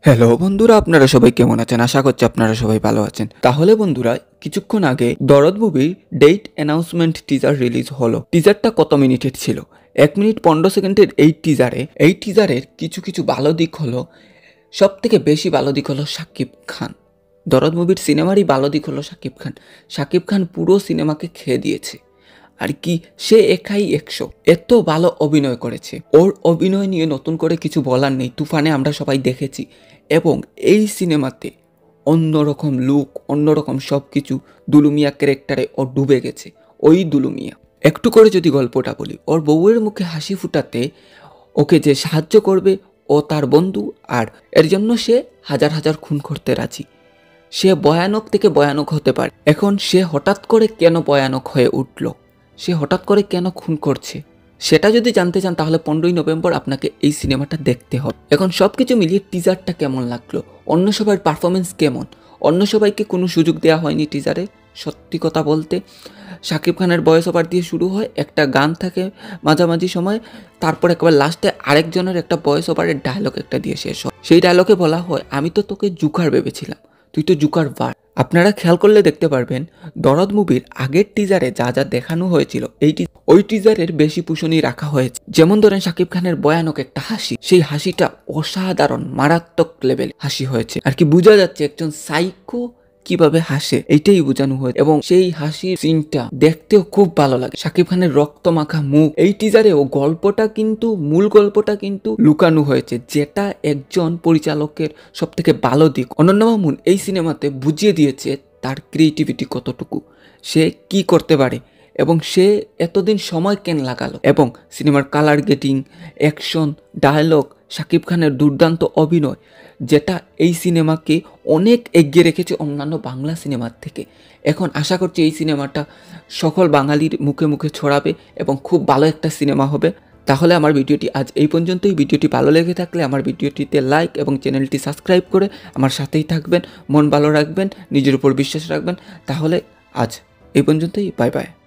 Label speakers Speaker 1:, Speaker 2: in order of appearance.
Speaker 1: Hello বন্ধুরা, আপনারা সবাই কেমন আছেন? আশা করছি আপনারা সবাই ভালো আছেন। তাহলে বন্ধুরা, কিছুক্ষণ আগে দরদ মুভির ডেট অ্যানাউন্সমেন্ট টিজার রিলিজ হলো। টিজারটা কত মিনিটের ছিল? 1 মিনিট 15 সেকেন্ডের এই টিজারের কিছু কিছু ভালো দিক হলো, সব থেকে বেশি ভালো দিক হলো শাকিব খান। দরদ মুভির সিনেমারই ভালো দিক হলো শাকিব খান। শাকিব খান পুরো সিনেমাকে খেয়ে দিয়েছে। আর কি, সে একাই 100, এত ভালো অভিনয় করেছে। ওর অভিনয় নিয়ে নতুন করে কিছু বলার নেই। তুফানে আমরা সবাই দেখেছি, এবং এই সিনেমাতে অন্যরকম লুক, অন্যরকম সব কিছু। দুলুমিয়া ক্যারেক্টারে ও ডুবে গেছে। ওই দুলুমিয়া, একটু করে যদি গল্পটা বলি, ওর বউয়ের মুখে হাসি ফুটাতে ওকে যে সাহায্য করবে ও তার বন্ধু, আর এর জন্য সে হাজার হাজার খুন করতে রাজি। সে ভয়ানক থেকে ভয়ানক হতে পারে। এখন সে হঠাৎ করে কেন ভয়ানক হয়ে উঠল, সে হঠাৎ করে কেন খুন করছে, সেটা যদি জানতে চান তাহলে 15ই নভেম্বর আপনাকে এই সিনেমাটা দেখতে হবে। এখন সব কিছু মিলিয়ে টিজারটা কেমন লাগলো, অন্য সবার পারফরমেন্স কেমন? অন্য সবাইকে কোনো সুযোগ দেওয়া হয়নি টিজারে। সত্যি কথা বলতে, শাকিব খানের ভয়েস ওভার দিয়ে শুরু হয়, একটা গান থাকে মাঝামাঝি সময়, তারপর একবার লাস্টে আরেকজনের একটা ভয়েস ওভারের ডায়লগ একটা দিয়ে শেষ হয়। সেই ডায়লগে বলা হয়, আমি তো তোকে জুকার ভেবেছিলাম, তুই তো জুকার বার। আপনারা খেয়াল করলে দেখতে পারবেন, দরদ মুভির আগের টিজারে যা যা দেখানো হয়েছিল ওই টিজারের বেশি পুষণই রাখা হয়েছে। যেমন ধরেন শাকিব খানের ভয়ানক একটা হাসি, সেই হাসিটা অসাধারণ মারাত্মক লেভেল হাসি হয়েছে। আর কি বোঝা যাচ্ছে একজন সাইকো কিভাবে হাসে, এইটাই বোঝানো হয়েছে। এবং সেই হাসির সিনটা দেখতেও খুব ভালো লাগে। শাকিব খানের রক্ত মাখা মুখ, এই টিজারেও মূল গল্পটা কিন্তু লুকানো হয়েছে, যেটা একজন পরিচালকের সব থেকে ভালো দিক। অনন্য মামুন এই সিনেমাতে বুঝিয়ে দিয়েছে তার ক্রিয়েটিভিটি কতটুকু, সে কি করতে পারে, এবং সে এতদিন সময় কেন লাগালো। এবং সিনেমার colour grading, action, dialogue, Shakib খানের দুর্দান্ত অভিনয়, যেটা এই সিনেমাকে অনেক এগিয়ে রেখেছে অন্যান্য বাংলা সিনেমার থেকে। এখন আশা করছি এই সিনেমাটা সকল বাঙালির মুখে মুখে ছড়াবে এবং খুব ভালো একটা সিনেমা হবে। তাহলে আমার ভিডিওটি আজ এই পর্যন্তই। ভিডিওটি ভালো লেগে থাকলে আমার ভিডিওটিতে লাইক এবং চ্যানেলটি সাবস্ক্রাইব করে আমার সাথেই থাকবেন। মন ভালো রাখবেন, নিজের উপর বিশ্বাস রাখবেন। তাহলে আজ এই পর্যন্তই, বাই বাই।